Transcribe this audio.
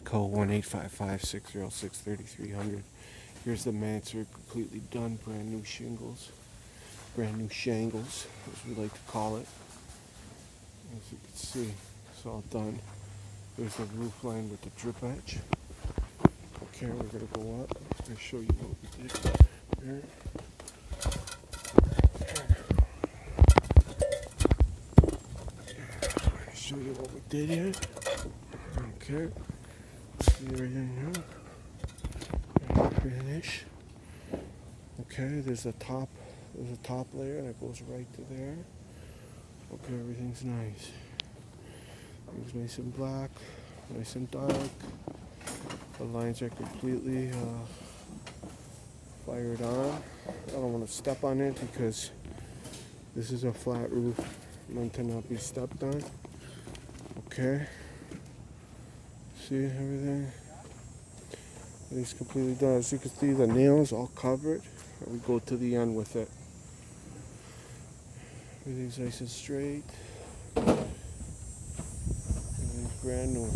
Co 1-855-606-3300. Here's the Mansour, completely done, brand new shingles, brand new shingles, as we like to call it. As you can see, it's all done. There's the roof line with the drip edge. Okay, we're gonna go up. I'm gonna show you what we did here. Show you what we did here. Okay, see everything here. Finish. Okay, there's a top layer that goes right to there. Okay, everything's nice. Everything's nice and black, nice and dark. The lines are completely fired on. I don't want to step on it because this is a flat roof meant to not be stepped on. Okay. See everything? It's completely done. As you can see, the nails all covered. We go to the end with it. Everything's nice and straight. Everything's brand new.